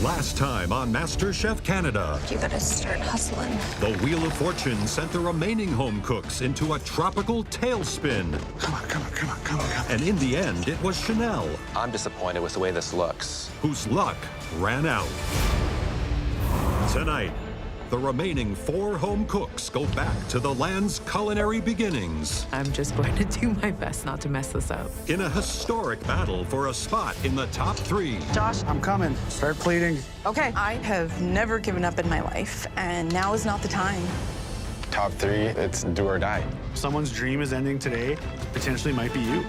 Last time on MasterChef Canada, You gotta start hustling. the Wheel of Fortune sent the remaining home cooks into a tropical tailspin. Come on. And in the end, it was Chanel, I'm disappointed with the way this looks. whose luck ran out. Tonight, the remaining 4 home cooks go back to the land's culinary beginnings I'm just going to do my best not to mess this up. in a historic battle for a spot in the top 3. Josh, I'm coming. Start pleading. okay. I have never given up in my life, and now is not the time. Top 3, it's do or die. If someone's dream is ending today, potentially might be you.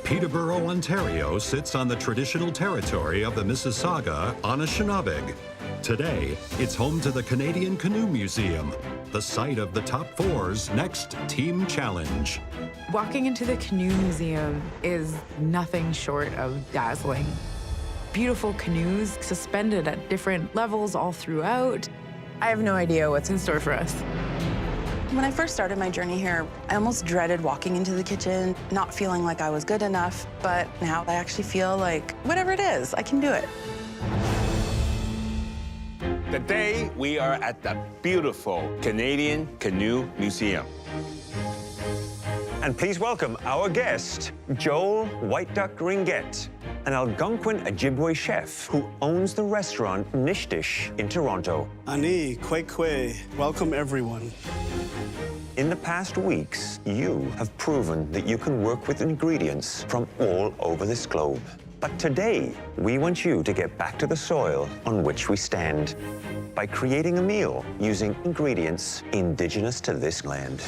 Peterborough, Ontario sits on the traditional territory of the Mississauga Anishinaabe. Today, it's home to the Canadian Canoe Museum, the site of the top 4's next team challenge. Walking into the Canoe Museum is nothing short of dazzling. Beautiful canoes suspended at different levels all throughout. I have no idea what's in store for us. When I first started my journey here, I almost dreaded walking into the kitchen, not feeling like I was good enough, but now I actually feel like whatever it is, I can do it. Today, we are at the beautiful Canadian Canoe Museum. And please welcome our guest, Joel White Duck Ringgit, an Algonquin Ojibwe chef who owns the restaurant Nishtish in Toronto. Ani, kwe, welcome everyone. In the past weeks, you have proven that you can work with ingredients from all over this globe. But today, we want you to get back to the soil on which we stand by creating a meal using ingredients indigenous to this land.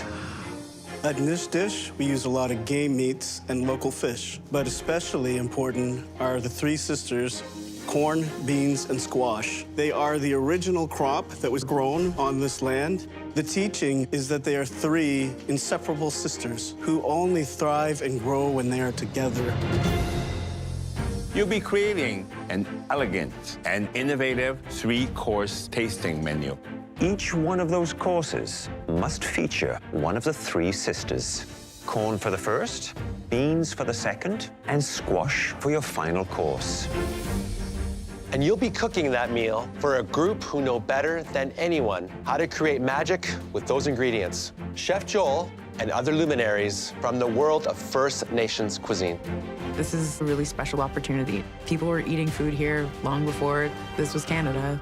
At Nishtish, we use a lot of game meats and local fish, but especially important are the 3 sisters, corn, beans, and squash. They are the original crop that was grown on this land. The teaching is that they are 3 inseparable sisters who only thrive and grow when they are together. You'll be creating an elegant and innovative 3-course tasting menu. Each one of those courses must feature one of the 3 sisters. Corn for the first, beans for the second, and squash for your final course. And you'll be cooking that meal for a group who know better than anyone how to create magic with those ingredients. Chef Joel and other luminaries from the world of First Nations cuisine. This is a really special opportunity. People were eating food here long before this was Canada.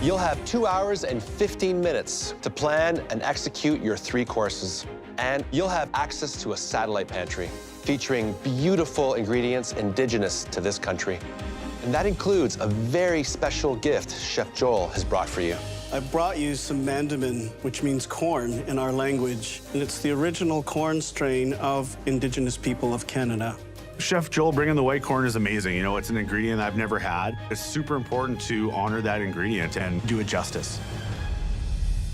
You'll have 2 hours and 15 minutes to plan and execute your 3 courses. And you'll have access to a satellite pantry featuring beautiful ingredients indigenous to this country. And that includes a very special gift Chef Joel has brought for you. I brought you some mandamin, which means corn in our language, and it's the original corn strain of Indigenous people of Canada. Chef Joel bringing the white corn is amazing. You know, it's an ingredient I've never had. It's super important to honor that ingredient and do it justice.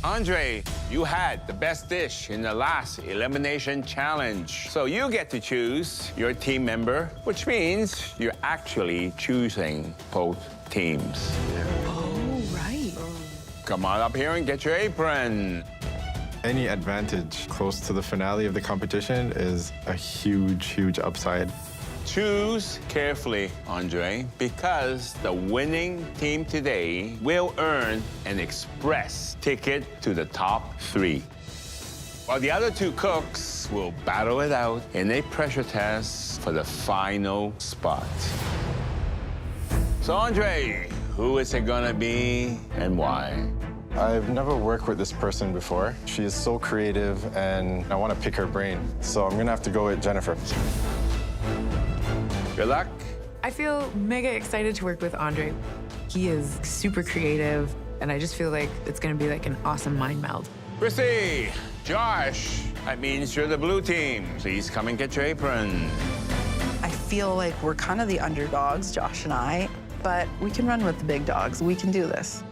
Andre, you had the best dish in the last Elimination Challenge. So you get to choose your team member, which means you're actually choosing both teams. Oh, right. Come on up here and get your apron. Any advantage close to the finale of the competition is a huge upside. Choose carefully, Andre, because the winning team today will earn an express ticket to the top 3. While the other 2 cooks will battle it out in a pressure test for the final spot. So, Andre, who is it gonna be and why? I've never worked with this person before. She is so creative and I want to pick her brain. So I'm gonna have to go with Jennifer. Good luck. I feel mega excited to work with Andre. He is super creative, and I just feel like it's gonna be like an awesome mind meld. Chrissy, Josh, that means you're the blue team. Please come and get your apron. I feel like we're kind of the underdogs, Josh and I, but we can run with the big dogs. We can do this.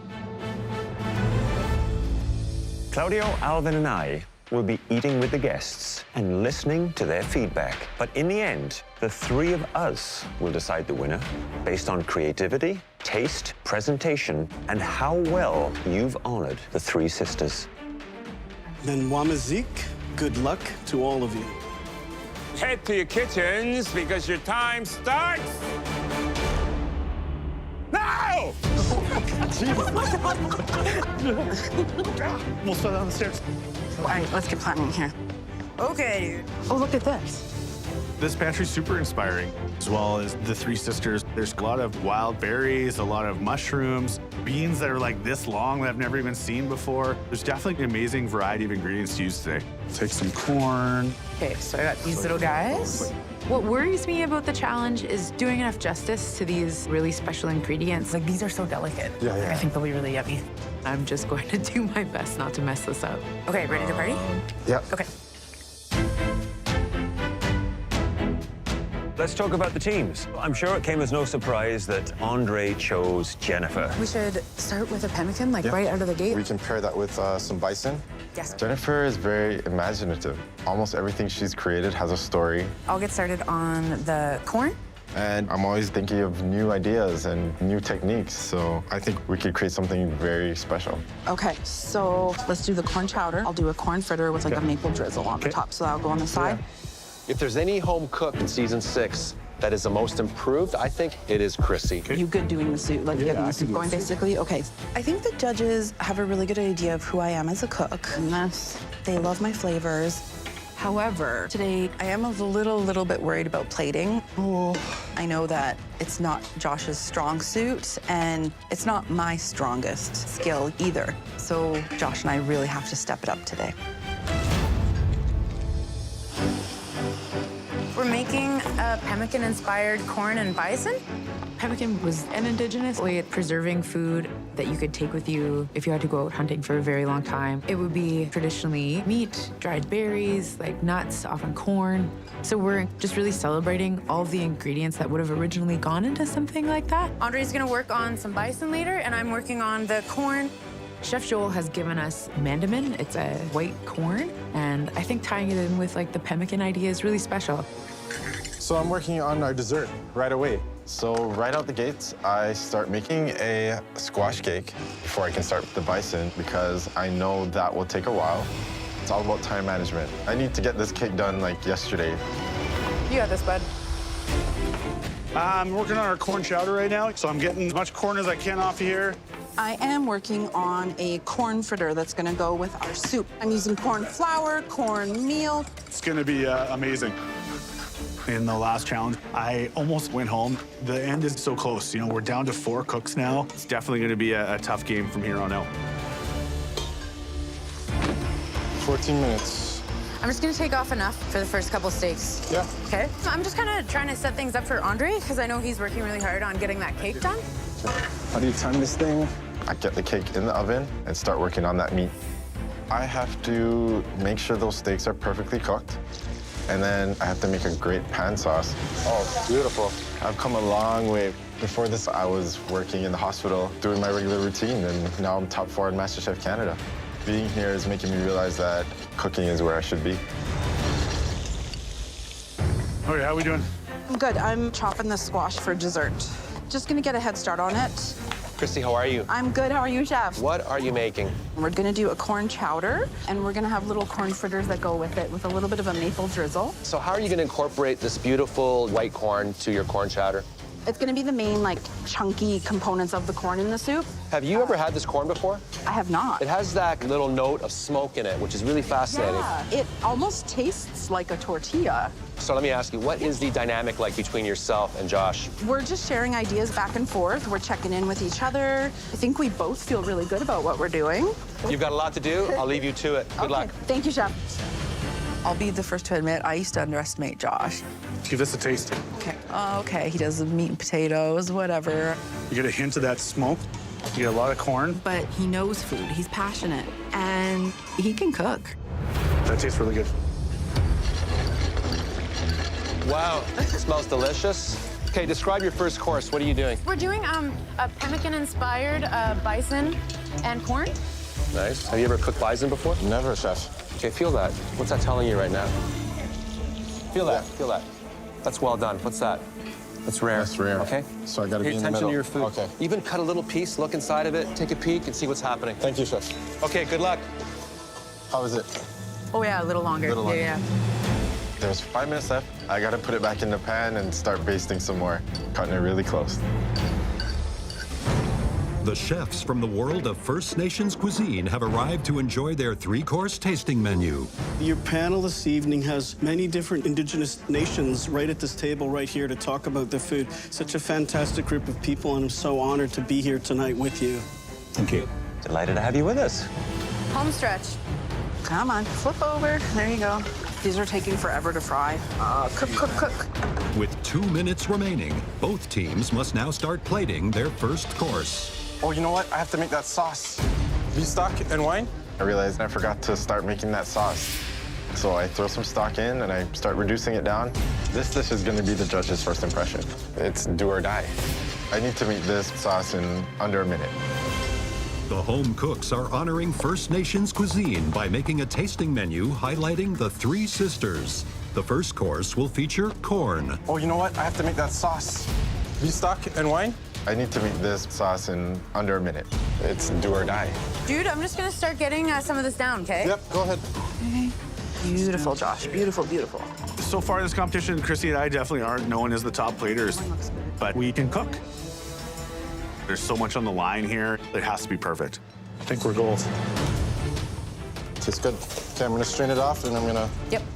Claudio, Alvin, and I will be eating with the guests and listening to their feedback. But in the end, the 3 of us will decide the winner based on creativity, taste, presentation, and how well you've honored the 3 sisters. Then Wamazik, good luck to all of you. head to your kitchens because your time starts now! Almost fell down the stairs. All right, let's get planning here. Okay. Oh, look at this. This pantry's super inspiring, as well as the three sisters. There's a lot of wild berries, a lot of mushrooms, beans that are like this long that I've never even seen before. There's definitely an amazing variety of ingredients to use today. Take some corn. Okay, so I got these little guys. What worries me about the challenge is doing enough justice to these really special ingredients. Like, these are so delicate. Yeah. I think they'll be really yummy. I'm just going to do my best not to mess this up. Okay, ready to party? Yeah. Okay. Let's talk about the teams. I'm sure it came as no surprise that Andre chose Jennifer. We should start with a pemmican, like right out of the gate. We can pair that with some bison. Yes. Jennifer is very imaginative. Almost everything she's created has a story. I'll get started on the corn. And I'm always thinking of new ideas and new techniques. So I think we could create something very special. Okay, so let's do the corn chowder. I'll do a corn fritter with like a maple drizzle on the top, so that'll go on the side. If there's any home cook in season 6 that is the most improved, I think it is Chrissy. You good doing the soup, like getting the soup going, basically? Okay. I think the judges have a really good idea of who I am as a cook. And they love my flavors. However, today I am a little bit worried about plating. I know that it's not Josh's strong suit, and it's not my strongest skill either. So Josh and I really have to step it up today. We're making a pemmican-inspired corn and bison. Pemmican was an indigenous way of preserving food that you could take with you if you had to go out hunting for a very long time. It would be traditionally meat, dried berries, like nuts, often corn. So we're just really celebrating all of the ingredients that would have originally gone into something like that. Andre's gonna work on some bison later, and I'm working on the corn. Chef Joel has given us mandamin. It's a white corn, and I think tying it in with like the pemmican idea is really special. So I'm working on our dessert right away. So right out the gates, I start making a squash cake before I can start the bison because I know that will take a while. It's all about time management. I need to get this cake done like yesterday. You got this, bud. I'm working on our corn chowder right now, so I'm getting as much corn as I can off of here. I am working on a corn fritter that's gonna go with our soup. I'm using corn flour, corn meal. It's gonna be amazing. In the last challenge, I almost went home. The end is so close. You know, we're down to 4 cooks now. It's definitely gonna be a tough game from here on out. 14 minutes. I'm just gonna take off enough for the first couple steaks. Yeah. Okay. So I'm just kind of trying to set things up for Andre because I know he's working really hard on getting that cake done. How do you time this thing? I get the cake in the oven and start working on that meat. I have to make sure those steaks are perfectly cooked. And then I have to make a great pan sauce. Oh, beautiful. I've come a long way. Before this, I was working in the hospital, doing my regular routine, and now I'm top 4 in MasterChef Canada. Being here is making me realize that cooking is where I should be. Okay, how we doing? I'm good. I'm chopping the squash for dessert. Just gonna get a head start on it. Christy, how are you? I'm good. How are you, Chef? What are you making? We're gonna do a corn chowder, and we're gonna have little corn fritters that go with it with a little bit of a maple drizzle. So how are you gonna incorporate this beautiful white corn to your corn chowder? It's gonna be the main, like, chunky components of the corn in the soup. Have you ever had this corn before? I have not. It has that little note of smoke in it, which is really fascinating. Yeah, it almost tastes like a tortilla. So let me ask you, what is the dynamic like between yourself and Josh? We're just sharing ideas back and forth. We're checking in with each other. I think we both feel really good about what we're doing. You've got a lot to do. I'll leave you to it. Good luck. Thank you, Chef. I'll be the first to admit, I used to underestimate Josh. Give this a taste. Okay. Okay, he does the meat and potatoes, whatever. You get a hint of that smoke. You get a lot of corn. But he knows food. He's passionate, and he can cook. That tastes really good. Wow, it smells delicious. Okay, describe your first course. What are you doing? We're doing a pemmican-inspired bison and corn. Nice. Have you ever cooked bison before? Never, Chef. Okay, feel that. What's that telling you right now? Feel that, feel that. That's well done. What's that? That's rare. That's rare. Okay? So I gotta Pay be in the attention middle. to your food. Okay. Even cut a little piece, look inside of it, take a peek, and see what's happening. Thank you, Chef. Okay, good luck. How is it? Oh, yeah, a little longer. Little longer. Yeah. There's 5 minutes left. I gotta put it back in the pan and start basting some more, cutting it really close. The chefs from the world of First Nations cuisine have arrived to enjoy their 3-course tasting menu. Your panel this evening has many different Indigenous nations right at this table right here to talk about the food. Such a fantastic group of people, and I'm so honored to be here tonight with you. Thank you. Delighted to have you with us. Home stretch. Come on, flip over. There you go. These are taking forever to fry. Cook, cook, cook. With 2 minutes remaining, both teams must now start plating their first course. Oh, you know what? I have to make that sauce. Beef stock and wine? I realized I forgot to start making that sauce. So I throw some stock in and I start reducing it down. This dish is gonna be the judge's first impression. It's do or die. I need to make this sauce in under a minute. The home cooks are honoring First Nations cuisine by making a tasting menu highlighting the 3 sisters. The first course will feature corn. Oh, you know what? I have to make that sauce. Beef stock and wine? I need to make this sauce in under a minute. It's do or die. Dude, I'm just gonna start getting some of this down, okay? Yep, go ahead. Okay. Beautiful, Josh. Beautiful, beautiful. So far in this competition, Chrissy and I definitely aren't known as the top platers, but we can cook. There's so much on the line here. It has to be perfect. I think we're gold. Tastes good. Okay, I'm gonna strain it off and I'm gonna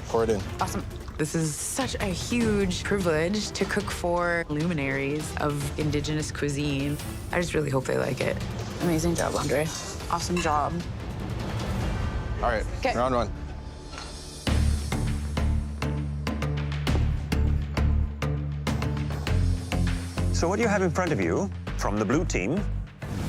pour it in. Awesome. This is such a huge privilege to cook for luminaries of Indigenous cuisine. I just really hope they like it. Amazing job, Andre. Awesome job. All right, Okay. round 1. So what you have in front of you from the blue team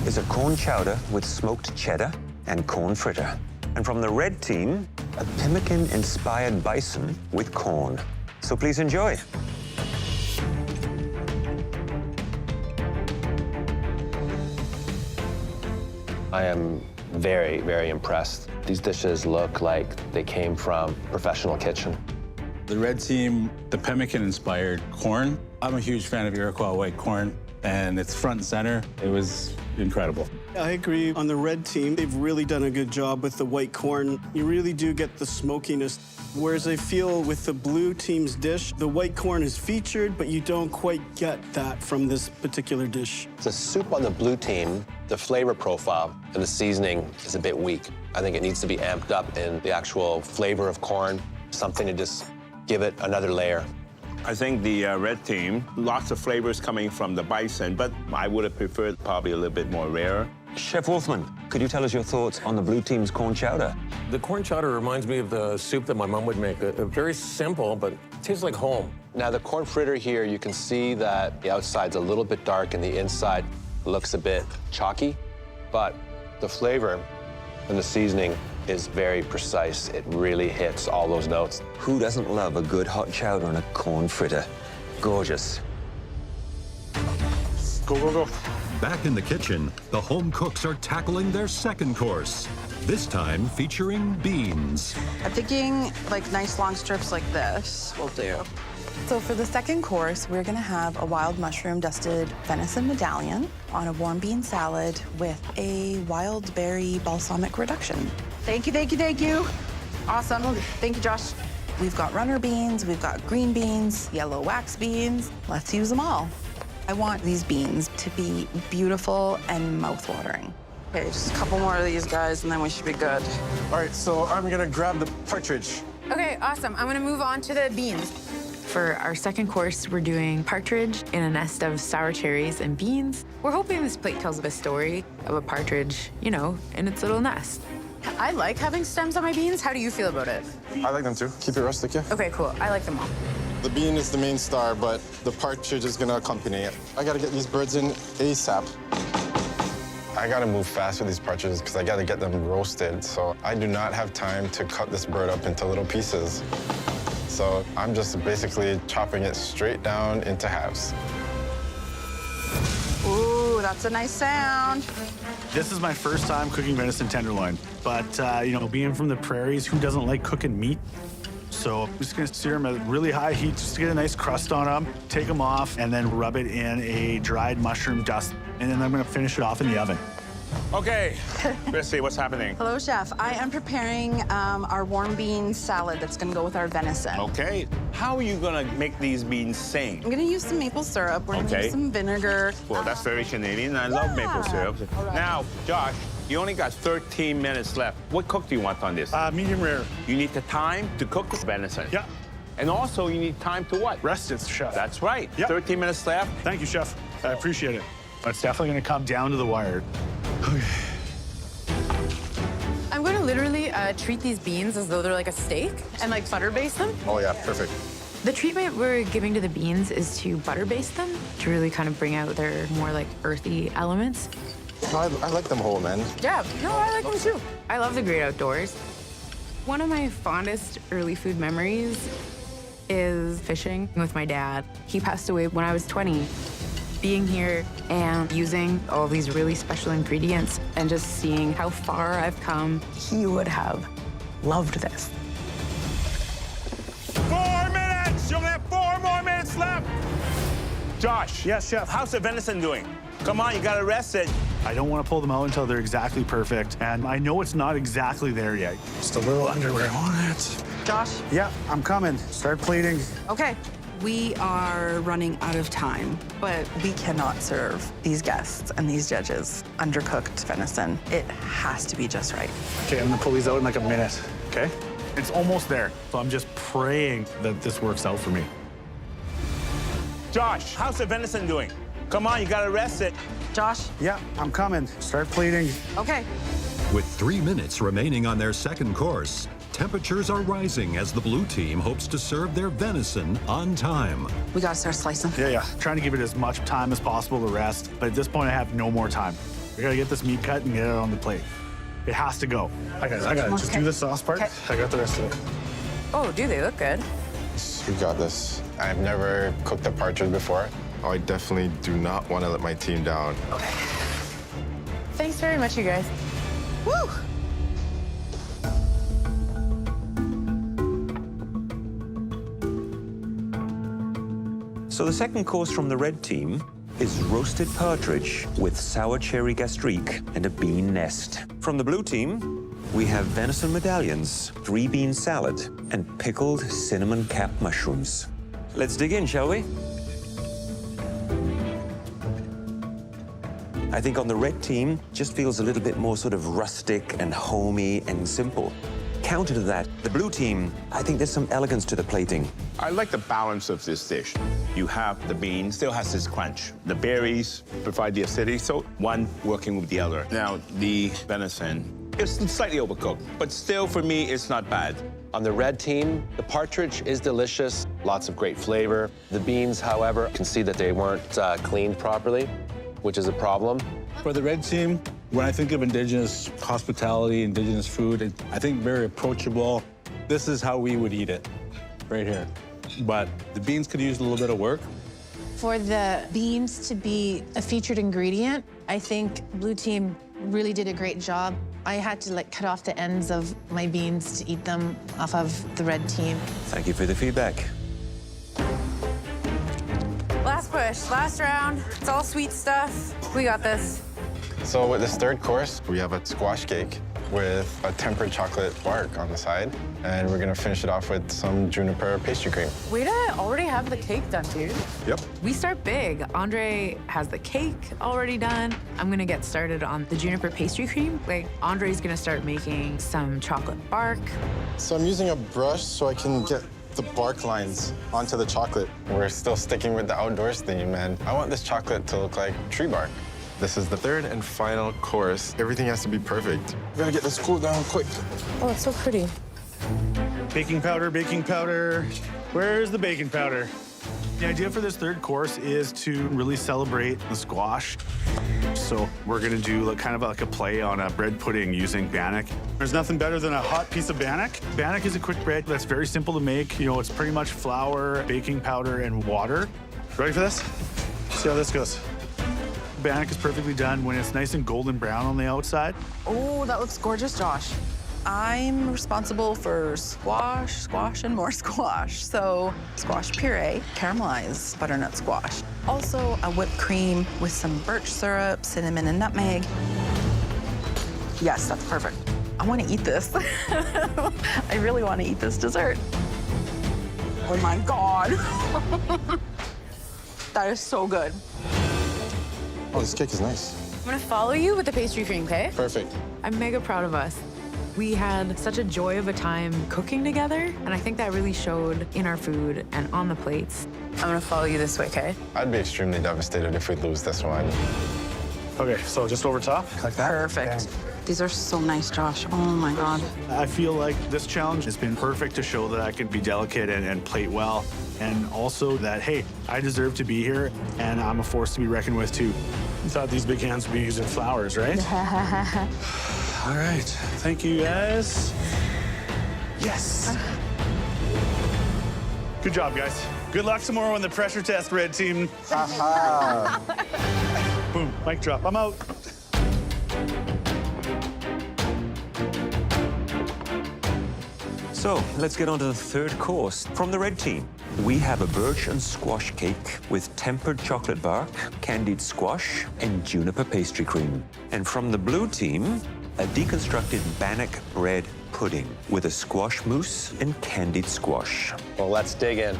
is a corn chowder with smoked cheddar and corn fritter. And from the red team, a pemmican-inspired bison with corn. So please enjoy. I am very, very impressed. These dishes look like they came from a professional kitchen. The red team, the pemmican-inspired corn. I'm a huge fan of Iroquois white corn, and it's front and center. It was incredible. I agree. On the red team, they've really done a good job with the white corn. You really do get the smokiness. Whereas I feel with the blue team's dish, the white corn is featured, but you don't quite get that from this particular dish. The soup on the blue team, the flavor profile and the seasoning is a bit weak. I think it needs to be amped up in the actual flavor of corn, something to just give it another layer. I think the red team, lots of flavors coming from the bison, but I would have preferred probably a little bit more rare. Chef Wolfman, could you tell us your thoughts on the blue team's corn chowder? The corn chowder reminds me of the soup that my mom would make. Very simple, but tastes like home. Now the corn fritter here, you can see that the outside's a little bit dark and the inside looks a bit chalky, but the flavor and the seasoning is very precise. It really hits all those notes. Who doesn't love a good hot chowder and a corn fritter? Gorgeous. Go, go, go. Back in the kitchen, the home cooks are tackling their second course, this time featuring beans. I'm thinking like nice long strips like this will do. So for the second course, we're gonna have a wild mushroom dusted venison medallion on a warm bean salad with a wild berry balsamic reduction. Thank you, thank you, thank you. Awesome. Thank you, Josh. We've got runner beans, we've got green beans, yellow wax beans. Let's use them all. I want these beans to be beautiful and mouth-watering. Okay, just a couple more of these guys and then we should be good. All right, so I'm gonna grab the partridge. Okay, awesome. I'm gonna move on to the beans. For our second course, we're doing partridge in a nest of sour cherries and beans. We're hoping this plate tells a story of a partridge, you know, in its little nest. I like having stems on my beans. How do you feel about it? I like them too. Keep it rustic, yeah? Okay, cool. I like them all. The bean is the main star, but the partridge is gonna accompany it. I gotta get these birds in ASAP. I gotta move fast with these partridges because I gotta get them roasted. So I do not have time to cut this bird up into little pieces. So I'm just basically chopping it straight down into halves. Ooh, that's a nice sound. This is my first time cooking venison tenderloin, but you know, being from the prairies, who doesn't like cooking meat? So I'm just gonna sear them at really high heat just to get a nice crust on them, take them off, and then rub it in a dried mushroom dust. And then I'm gonna finish it off in the oven. Okay, let's see what's happening. Hello, Chef. I am preparing our warm bean salad that's gonna go with our venison. Okay, how are you gonna make these beans sing? I'm gonna use some maple syrup. We're gonna Okay. use some vinegar. Well, that's very Canadian. I love maple syrup. All right. Now, Josh, you only got 13 minutes left. What cook do you want on this? Medium rare. You need the time to cook the venison. Yeah. And also, you need time to what? Rest it, Chef. That's right. Yep. 13 minutes left. Thank you, Chef. I appreciate it. It's definitely going to come down to the wire. I'm going to literally treat these beans as though they're like a steak and like butter baste them. Oh, yeah, perfect. The treatment we're giving to the beans is to butter baste them to really kind of bring out their more like earthy elements. I like them whole, man. Yeah, no, I like them too. I love the great outdoors. One of my fondest early food memories is fishing with my dad. He passed away when I was 20. Being here and using all these really special ingredients and just seeing how far I've come, he would have loved this. 4 minutes! You only have 4 more minutes left! Josh. Yes, Chef. How's the venison doing? Come on, you gotta rest it. I don't want to pull them out until they're exactly perfect. And I know it's not exactly there yet. Just a little under where I want it. Josh? Yeah, I'm coming. Start plating. Okay. We are running out of time, but we cannot serve these guests and these judges undercooked venison. It has to be just right. Okay, I'm gonna pull these out in like a minute, okay? It's almost there, so I'm just praying that this works out for me. Josh, how's the venison doing? Come on, you gotta rest it. Josh? Yeah, I'm coming. Start plating. Okay. With 3 minutes remaining on their second course, temperatures are rising as the blue team hopes to serve their venison on time. We gotta start slicing. Yeah. Trying to give it as much time as possible to rest, but at this point, I have no more time. We gotta get this meat cut and get it on the plate. It has to go. I got it. Just Okay. do the sauce part. Okay. I got the rest of it. Oh, do they look good? We got this. I've never cooked a partridge before. I definitely do not want to let my team down. Thanks very much, you guys. Woo! So the second course from the red team is roasted partridge with sour cherry gastrique and a bean nest. From the blue team, we have venison medallions, 3-bean salad, and pickled cinnamon cap mushrooms. Let's dig in, shall we? I think on the red team, just feels a little bit more sort of rustic and homey and simple. Counter to that, the blue team, I think there's some elegance to the plating. I like the balance of this dish. You have the bean, still has this crunch. The berries provide the acidity, so one working with the other. Now, the venison is slightly overcooked, but still, for me, it's not bad. On the red team, the partridge is delicious, lots of great flavor. The beans, however, you can see that they weren't cleaned properly, which is a problem. For the red team, when I think of Indigenous hospitality, Indigenous food, I think very approachable. This is how we would eat it, right here. But the beans could use a little bit of work. For the beans to be a featured ingredient, I think Blue Team really did a great job. I had to cut off the ends of my beans to eat them off of the red team. Thank you for the feedback. Last push, last round. It's all sweet stuff. We got this. So with this third course, we have a squash cake with a tempered chocolate bark on the side. And we're gonna finish it off with some juniper pastry cream. Way to already have the cake done, dude. Yep. We start big. Andre has the cake already done. I'm gonna get started on the juniper pastry cream. Andre's gonna start making some chocolate bark. So I'm using a brush so I can get the bark lines onto the chocolate. We're still sticking with the outdoors theme, and I want this chocolate to look like tree bark. This is the third and final course. Everything has to be perfect. We gotta get this cooled down quick. Oh, it's so pretty. Baking powder, baking powder. Where's the baking powder? The idea for this third course is to really celebrate the squash. So we're gonna do kind of like a play on a bread pudding using bannock. There's nothing better than a hot piece of bannock. Bannock is a quick bread that's very simple to make. You know, it's pretty much flour, baking powder, and water. Ready for this? See how this goes. Bannock is perfectly done when it's nice and golden brown on the outside. Oh, that looks gorgeous, Josh. I'm responsible for squash, and more squash. So squash puree, caramelized butternut squash. Also a whipped cream with some birch syrup, cinnamon, and nutmeg. Yes, that's perfect. I want to eat this. I really want to eat this dessert. Oh my God. That is so good. Oh, this cake is nice. I'm gonna follow you with the pastry cream, okay? Perfect. I'm mega proud of us. We had such a joy of a time cooking together, and I think that really showed in our food and on the plates. I'm gonna follow you this way, okay? I'd be extremely devastated if we lose this one. Okay, so just over top. Like that? Perfect. These are so nice, Josh. Oh my God. I feel like this challenge has been perfect to show that I can be delicate and plate well. And also that, hey, I deserve to be here and I'm a force to be reckoned with too. You thought these big hands would be using flowers, right? All right, thank you guys. Yes. Good job, guys. Good luck tomorrow on the pressure test, red team. Boom, mic drop, I'm out. So let's get on to the third course. From the red team, we have a birch and squash cake with tempered chocolate bark, candied squash, and juniper pastry cream. And from the blue team, a deconstructed bannock bread pudding with a squash mousse and candied squash. Well, let's dig in.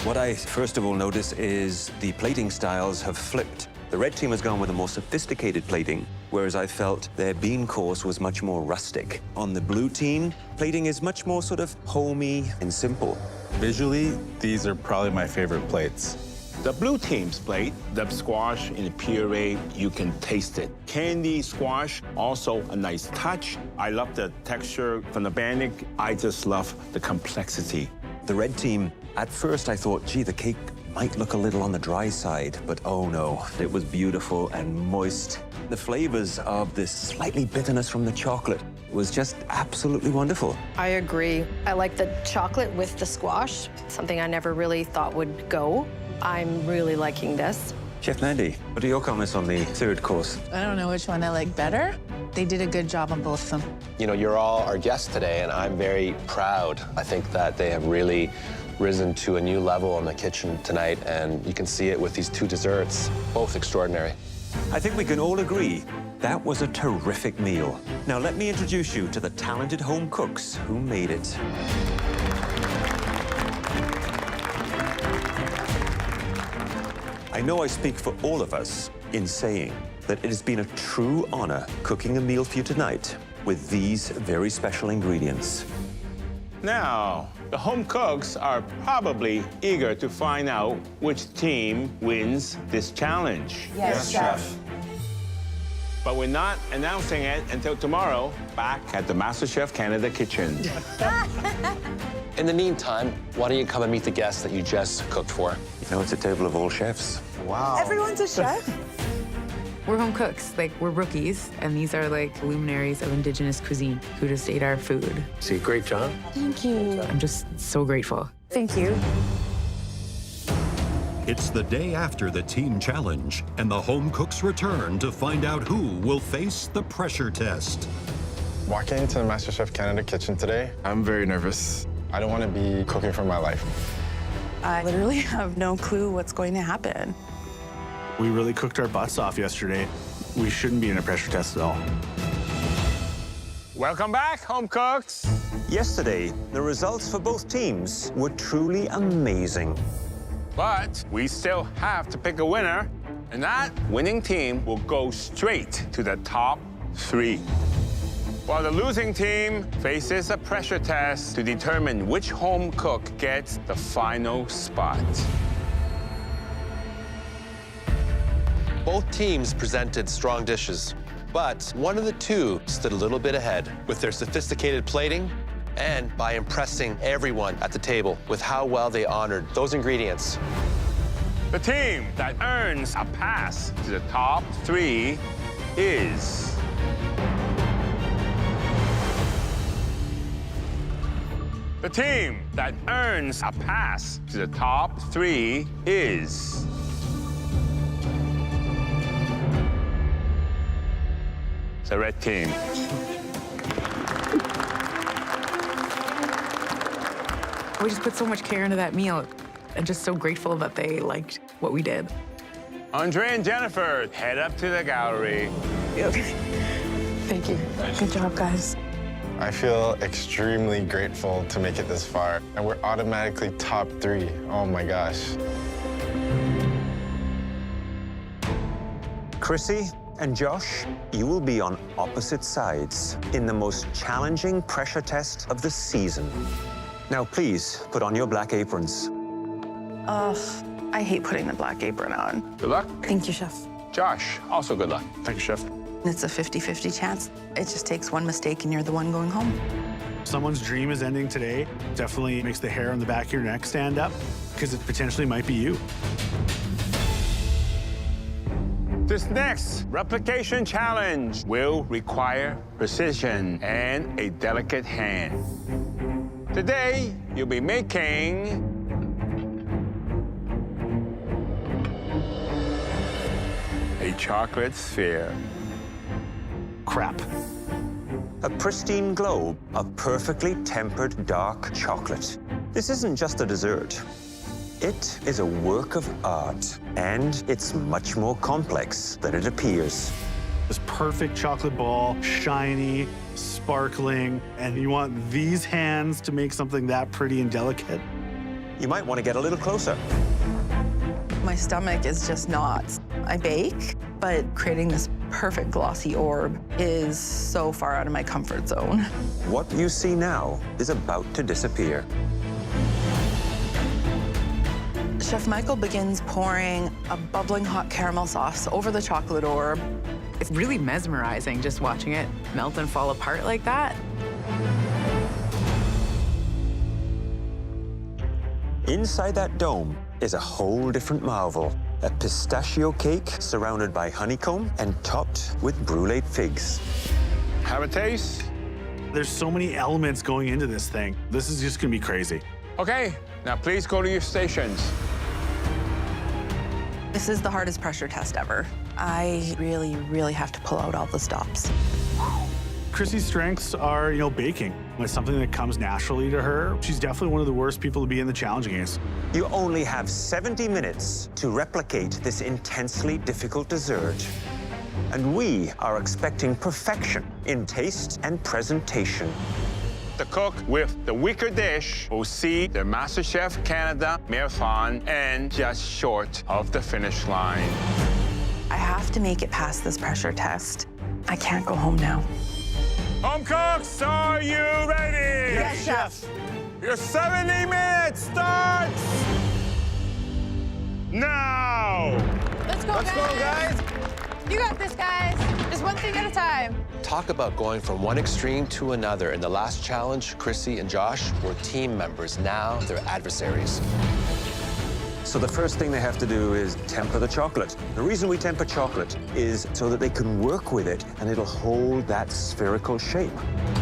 What I first of all notice is the plating styles have flipped. The red team has gone with a more sophisticated plating, whereas I felt their bean course was much more rustic. On the blue team, plating is much more sort of homey and simple. Visually, these are probably my favorite plates. The blue team's plate, the squash in the puree, you can taste it. Candy squash, also a nice touch. I love the texture from the bannock. I just love the complexity. The red team, at first I thought, gee, the cake might look a little on the dry side, but oh no, it was beautiful and moist. The flavors of this slightly bitterness from the chocolate was just absolutely wonderful. I agree. I like the chocolate with the squash, something I never really thought would go. I'm really liking this. Chef Mandy, what are your comments on the third course? I don't know which one I like better. They did a good job on both of them. You know, you're all our guests today, and I'm very proud. I think that they have really risen to a new level in the kitchen tonight, and you can see it with these two desserts, both extraordinary. I think we can all agree that was a terrific meal. Now let me introduce you to the talented home cooks who made it. I know I speak for all of us in saying that it has been a true honor cooking a meal for you tonight with these very special ingredients. Now, the home cooks are probably eager to find out which team wins this challenge. Yes, Chef. But we're not announcing it until tomorrow, back at the MasterChef Canada kitchen. In the meantime, why don't you come and meet the guests that you just cooked for? You know, it's a table of all chefs. Wow. Everyone's a chef? We're home cooks, like we're rookies, and these are like luminaries of Indigenous cuisine who just ate our food. See, great job. Thank you. I'm just so grateful. Thank you. It's the day after the team challenge, and the home cooks return to find out who will face the pressure test. Walking into the MasterChef Canada kitchen today, I'm very nervous. I don't want to be cooking for my life. I literally have no clue what's going to happen. We really cooked our butts off yesterday. We shouldn't be in a pressure test at all. Welcome back, home cooks. Yesterday, the results for both teams were truly amazing. But we still have to pick a winner, and that winning team will go straight to the top 3. While the losing team faces a pressure test to determine which home cook gets the final spot. Both teams presented strong dishes, but one of the two stood a little bit ahead with their sophisticated plating and by impressing everyone at the table with how well they honored those ingredients. The team that earns a pass to the top 3 is... The team that earns a pass to the top 3 is... the red team. We just put so much care into that meal. I'm just so grateful that they liked what we did. Andre and Jennifer, head up to the gallery. Okay. Thank you. Good job, guys. I feel extremely grateful to make it this far. And we're automatically top 3. Oh my gosh. Chrissy and Josh, you will be on opposite sides in the most challenging pressure test of the season. Now, please put on your black aprons. Ugh, I hate putting the black apron on. Good luck. Thank you, Chef. Josh, also good luck. Thank you, Chef. It's a 50-50 chance. It just takes one mistake and you're the one going home. Someone's dream is ending today. Definitely makes the hair on the back of your neck stand up because it potentially might be you. This next replication challenge will require precision and a delicate hand. Today, you'll be making a chocolate sphere. Crap. A pristine globe of perfectly tempered dark chocolate. This isn't just a dessert. It is a work of art, and it's much more complex than it appears. This perfect chocolate ball, shiny, sparkling, and you want these hands to make something that pretty and delicate? You might want to get a little closer. My stomach is just knots. I bake, but creating this perfect glossy orb is so far out of my comfort zone. What you see now is about to disappear. Chef Michael begins pouring a bubbling hot caramel sauce over the chocolate orb. It's really mesmerizing just watching it melt and fall apart like that. Inside that dome is a whole different marvel. A pistachio cake surrounded by honeycomb and topped with brulee figs. Have a taste? There's so many elements going into this thing. This is just gonna be crazy. Okay, now please go to your stations. This is the hardest pressure test ever. I really, really have to pull out all the stops. Chrissy's strengths are, baking. It's something that comes naturally to her. She's definitely one of the worst people to be in the challenge against. You only have 70 minutes to replicate this intensely difficult dessert. And we are expecting perfection in taste and presentation. The cook with the weaker dish will see the MasterChef Canada marathon end just short of the finish line. I have to make it past this pressure test. I can't go home now. Home cooks, are you ready? Yes, Chef. Your 70 minutes starts now. Let's go, guys. You got this, guys. Just one thing at a time. Talk about going from one extreme to another. In the last challenge, Chrissy and Josh were team members. Now they're adversaries. So the first thing they have to do is temper the chocolate. The reason we temper chocolate is so that they can work with it and it'll hold that spherical shape.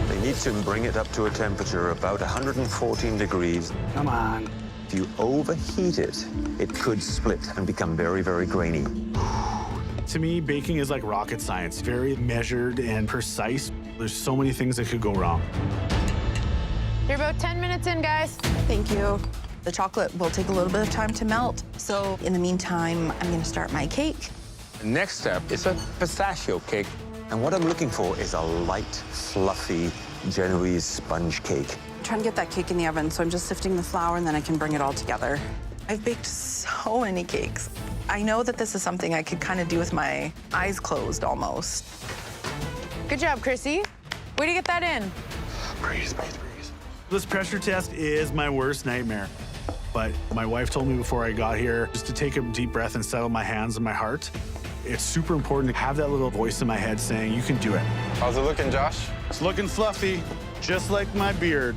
They need to bring it up to a temperature of about 114 degrees. Come on. If you overheat it, it could split and become very, very grainy. To me, baking is like rocket science, very measured and precise. There's so many things that could go wrong. You're about 10 minutes in, guys. Thank you. The chocolate will take a little bit of time to melt. So in the meantime, I'm gonna start my cake. The next step is a pistachio cake. And what I'm looking for is a light, fluffy Genoese sponge cake. I'm trying to get that cake in the oven, so I'm just sifting the flour and then I can bring it all together. I've baked so many cakes. I know that this is something I could kind of do with my eyes closed almost. Good job, Chrissy. Way to get that in. Breathe. This pressure test is my worst nightmare. But my wife told me before I got here just to take a deep breath and settle my hands and my heart. It's super important to have that little voice in my head saying, you can do it. How's it looking, Josh? It's looking fluffy, just like my beard.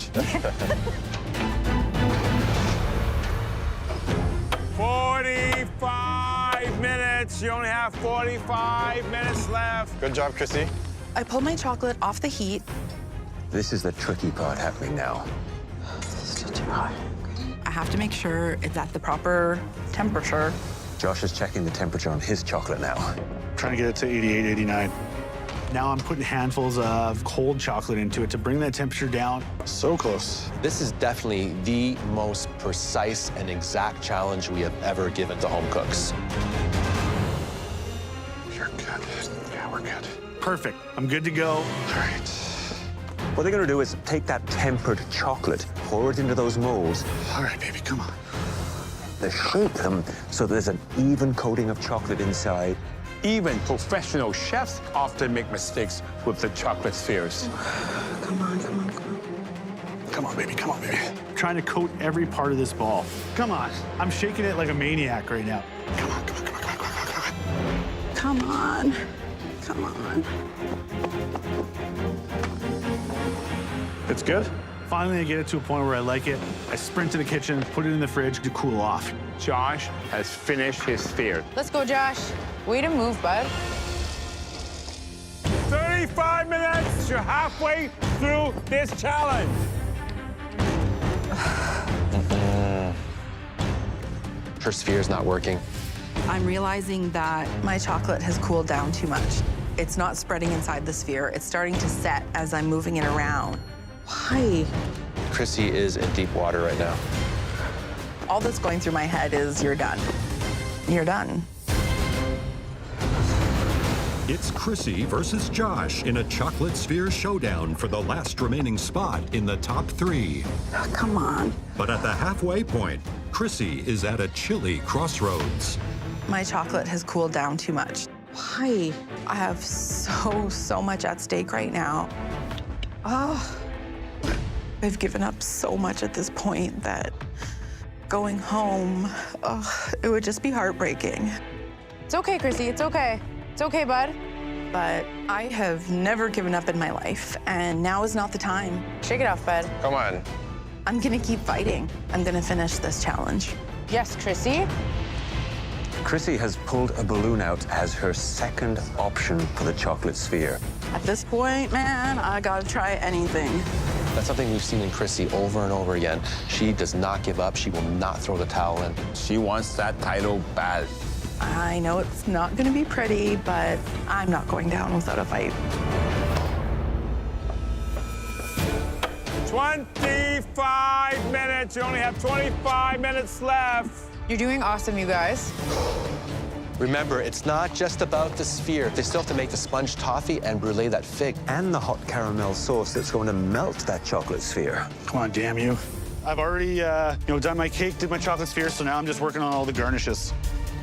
45 minutes. You only have 45 minutes left. Good job, Chrissy. I pulled my chocolate off the heat. This is the tricky part happening now. This is still too hot. I have to make sure it's at the proper temperature. Josh is checking the temperature on his chocolate now. Trying to get it to 88, 89. Now I'm putting handfuls of cold chocolate into it to bring that temperature down. So close. This is definitely the most precise and exact challenge we have ever given to home cooks. Perfect. I'm good to go. All right. What they're going to do is take that tempered chocolate, pour it into those molds. All right, baby, come on. They shape them so there's an even coating of chocolate inside. Even professional chefs often make mistakes with the chocolate spheres. Come on, come on, come on. Come on, baby, come on, baby. I'm trying to coat every part of this ball. Come on. I'm shaking it like a maniac right now. Come on, come on, come on, come on, come on, come on. Come on. Come on. It's good. Finally, I get it to a point where I like it. I sprint to the kitchen, put it in the fridge to cool off. Josh has finished his sphere. Let's go, Josh. Way to move, bud. 35 minutes. You're halfway through this challenge. Her sphere's not working. I'm realizing that my chocolate has cooled down too much. It's not spreading inside the sphere. It's starting to set as I'm moving it around. Why? Chrissy is in deep water right now. All that's going through my head is, you're done. You're done. It's Chrissy versus Josh in a chocolate sphere showdown for the last remaining spot in the top 3. Oh, come on. But at the halfway point, Chrissy is at a chilly crossroads. My chocolate has cooled down too much. Why? I have so much at stake right now. Oh, I've given up so much at this point that going home, it would just be heartbreaking. It's okay, Chrissy. It's okay. It's okay, bud. But I have never given up in my life, and now is not the time. Shake it off, bud. Come on. I'm gonna keep fighting. I'm gonna finish this challenge. Yes, Chrissy. Chrissy has pulled a balloon out as her second option for the chocolate sphere. At this point, man, I gotta try anything. That's something we've seen in Chrissy over and over again. She does not give up. She will not throw the towel in. She wants that title bad. I know it's not gonna be pretty, but I'm not going down without a fight. 25 minutes. You only have 25 minutes left. You're doing awesome, you guys. Remember, it's not just about the sphere. They still have to make the sponge toffee and brulee that fig. And the hot caramel sauce that's going to melt that chocolate sphere. Come on, damn you. I've already, done my cake, did my chocolate sphere, so now I'm just working on all the garnishes.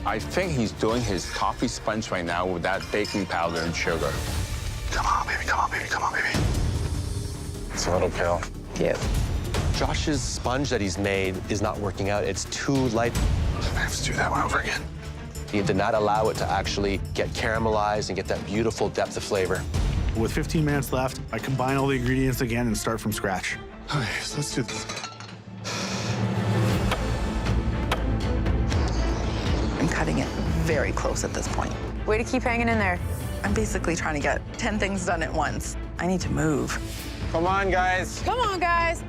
I think he's doing his toffee sponge right now with that baking powder and sugar. Come on, baby, come on, baby, come on, baby. It's a little pale. Cute. Josh's sponge that he's made is not working out. It's too light. I have to do that one over again. He did not allow it to actually get caramelized and get that beautiful depth of flavor. With 15 minutes left, I combine all the ingredients again and start from scratch. Okay, so let's do this. I'm cutting it very close at this point. Way to keep hanging in there. I'm basically trying to get 10 things done at once. I need to move. Come on, guys. Come on, guys.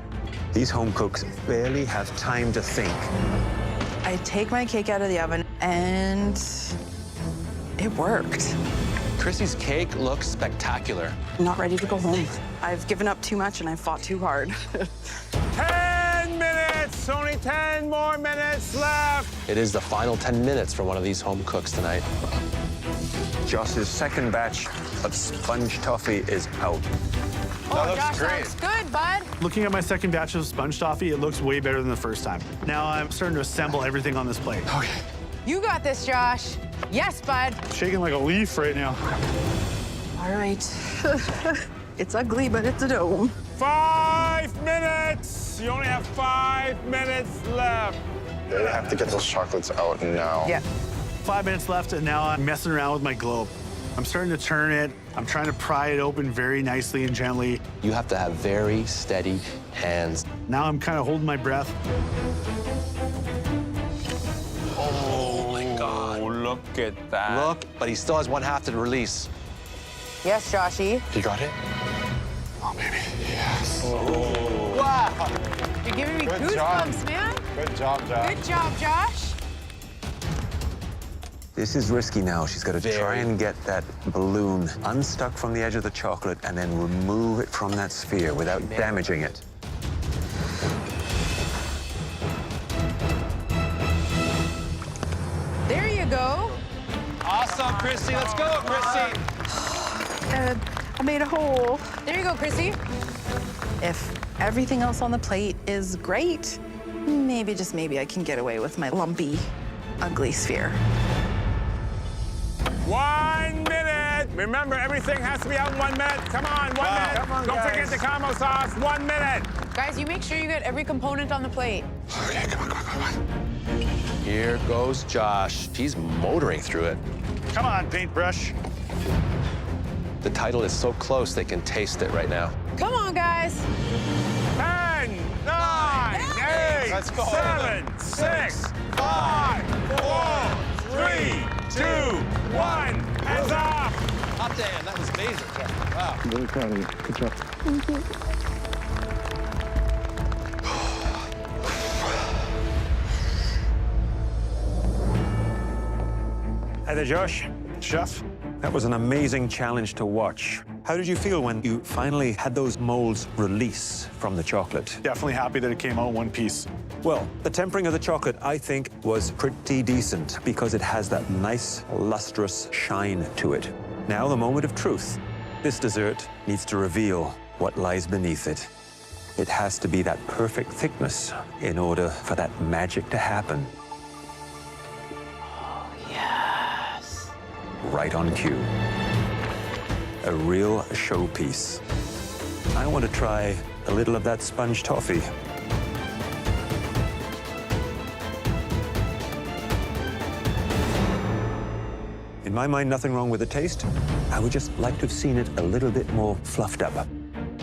These home cooks barely have time to think. I take my cake out of the oven, and it worked. Chrissy's cake looks spectacular. I'm not ready to go home. I've given up too much, and I've fought too hard. 10 minutes. Only 10 more minutes left. It is the final 10 minutes for one of these home cooks tonight. Josh's second batch of sponge toffee is out. That looks Josh, great. looks good, bud. Looking at my second batch of sponge toffee, it looks way better than the first time. Now I'm starting to assemble everything on this plate. Okay. You got this, Josh. Yes, bud. Shaking like a leaf right now. All right. It's ugly, but it's a dome. 5 minutes. You only have 5 minutes left. They have to get those chocolates out now. Yeah. 5 minutes left, and now I'm messing around with my globe. I'm starting to turn it. I'm trying to pry it open very nicely and gently. You have to have very steady hands. Now I'm kind of holding my breath. Oh my God. Oh, look at that. Look, but he still has one half to release. Yes, Joshy. You got it? Oh, baby. Yes. Wow. You're giving me Good goosebumps, job. man. Good job, Josh. Good job, Josh. This is risky now. She's got to try and get that balloon unstuck from the edge of the chocolate and then remove it from that sphere without damaging it. There you go. Awesome, Chrissy. Let's go, Chrissy. I made a hole. There you go, Chrissy. If everything else on the plate is great, maybe, just maybe, I can get away with my lumpy, ugly sphere. 1 minute. Remember, everything has to be out in 1 minute. Come on, 1 minute. Come on, Don't guys. forget the caramel sauce. 1 minute. Guys, you make sure you get every component on the plate. Okay, come on. Here goes Josh. He's motoring through it. Come on, paintbrush. The title is so close they can taste it right now. Come on, guys. 10, 9, 8, Let's go. 7, 6, 5, 4, 3, 2, 1. Hands off. Hot damn, that was amazing. Wow. I'm really proud of you. Good job. Thank you. Hi there, Josh. Chef, That was an amazing challenge to watch. How did you feel when you finally had those molds release from the chocolate? definitely happy that it came out in one piece. Well, the tempering of the chocolate, I think, was pretty decent because it has that nice, lustrous shine to it. Now, the moment of truth. This dessert needs to reveal what lies beneath it. It has to be that perfect thickness in order for that magic to happen. Yes. Right on cue. A real showpiece. I want to try a little of that sponge toffee. In my mind, nothing wrong with the taste. I would just like to have seen it a little bit more fluffed up.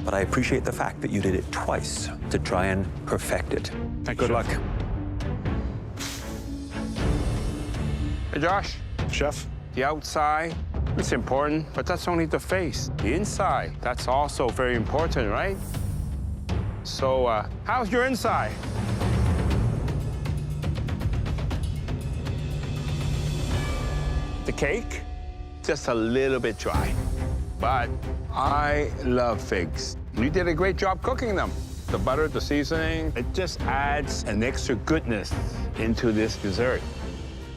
But I appreciate the fact that you did it twice to try and perfect it. Good luck. Hey, Josh. Chef, The outside, it's important, but that's only the face. The inside, that's also very important, right? So, how's your inside? The cake, just a little bit dry. But I love figs. You did a great job cooking them. The butter, the seasoning, it just adds an extra goodness into this dessert.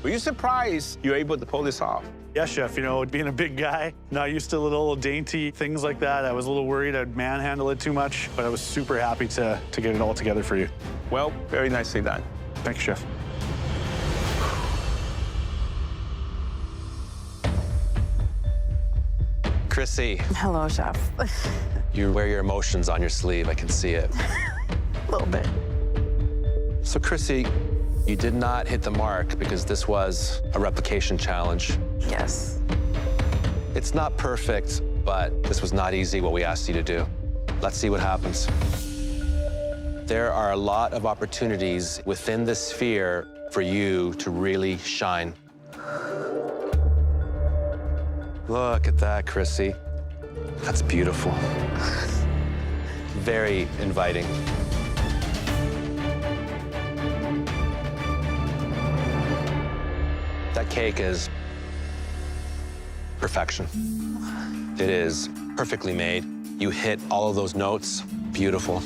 Were you surprised you're able to pull this off? yeah, chef, you know, being a big guy, not used to little dainty things like that. I was a little worried I'd manhandle it too much, but I was super happy to get it all together for you. Well, very nicely done. Thanks, chef. Chrissy, Hello, chef. you wear your emotions on your sleeve. I can see it. A little bit. So, Chrissy, you did not hit the mark because this was a replication challenge. Yes. It's not perfect, but this was not easy what we asked you to do. Let's see what happens. There are a lot of opportunities within this sphere for you to really shine. Look at that, Chrissy. That's beautiful. Very inviting. That cake is perfection. It is perfectly made. You hit all of those notes. Beautiful.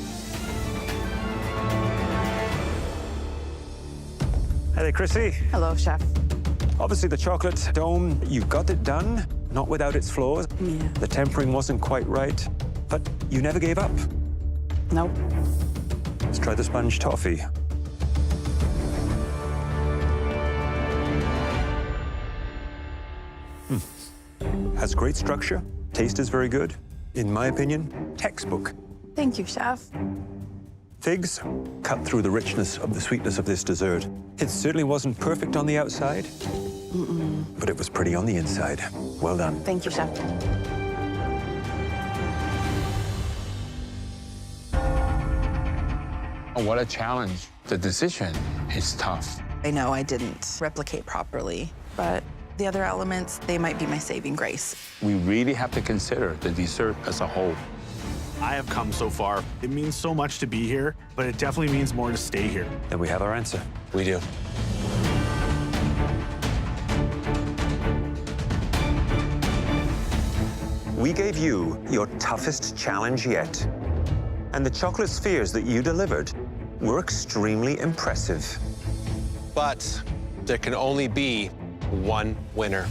Hi there, Chrissy. Hello, chef. Obviously, the chocolate dome, you got it done, not without its flaws. Yeah. The tempering wasn't quite right, but you never gave up. Nope. Let's try the sponge toffee. Has great structure. Taste is very good. In my opinion, textbook. Thank you, chef. Figs cut through the richness of the sweetness of this dessert. It certainly wasn't perfect on the outside, but it was pretty on the inside. Well done. Thank you, chef. Oh, what a challenge. The decision is tough. I know I didn't replicate properly, but the other elements, they might be my saving grace. We really have to consider the dessert as a whole. I have come so far. It means so much to be here, but it definitely means more to stay here. Then we have our answer. We do. We gave you your toughest challenge yet. And the chocolate spheres that you delivered were extremely impressive. But there can only be one winner.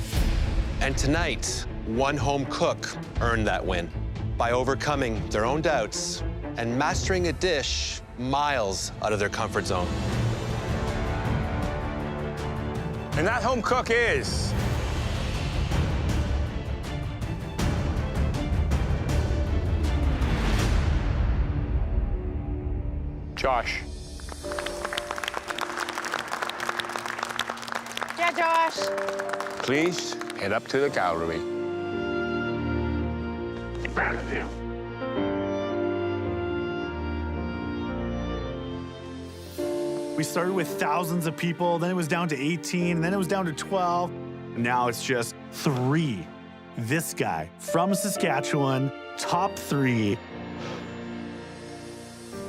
And tonight, one home cook earned that win by overcoming their own doubts and mastering a dish miles out of their comfort zone. And that home cook is... Josh. Yeah, Josh. Please head up to the gallery. Proud of you. We started with thousands of people, then it was down to 18, and then it was down to 12. And now it's just 3. This guy from Saskatchewan, top 3.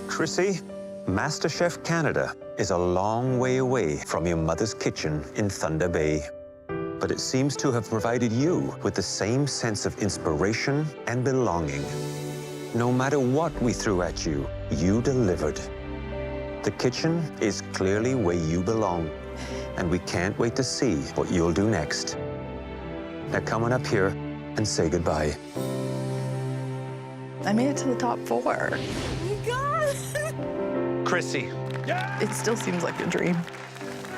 Chrissy, MasterChef Canada is a long way away from your mother's kitchen in Thunder Bay. But it seems to have provided you with the same sense of inspiration and belonging. No matter what we threw at you, you delivered. The kitchen is clearly where you belong, and we can't wait to see what you'll do next. Now come on up here and say goodbye. I made it to the top 4. Chrissy. It still seems like a dream.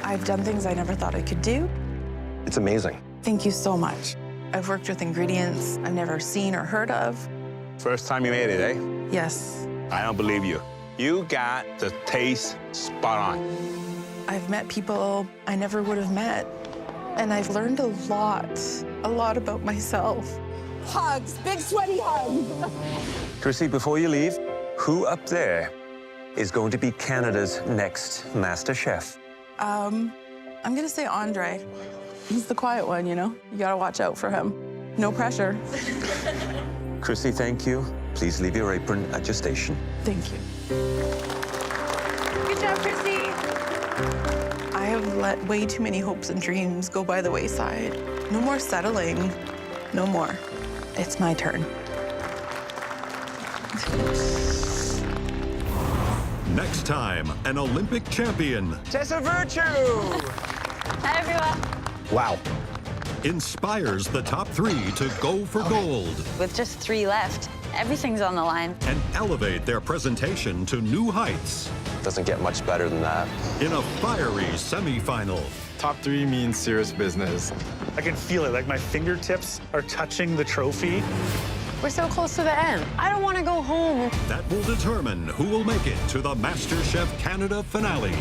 I've done things I never thought I could do. It's amazing. Thank you so much. I've worked with ingredients I've never seen or heard of. First time you made it, eh? Yes, I don't believe you. You got the taste spot on. I've met people I never would have met. And I've learned a lot about myself. Hugs, big sweaty hug. Chrissy, before you leave, who up there is going to be Canada's next Master Chef? I'm gonna say Andre. He's the quiet one, you know? You gotta watch out for him. No pressure. Chrissy, thank you. Please leave your apron at your station. Thank you. Good job, Chrissy. I have let way too many hopes and dreams go by the wayside. No more settling. No more. It's my turn. Next time, an Olympic champion. Tessa Virtue! Hi, everyone. Wow. Inspires the top 3 to go for gold. With just 3 left, everything's on the line. And elevate their presentation to new heights. Doesn't get much better than that. In a fiery semifinal. Top 3 means serious business. I can feel it, like my fingertips are touching the trophy. We're so close to the end. I don't want to go home. That will determine who will make it to the MasterChef Canada finale.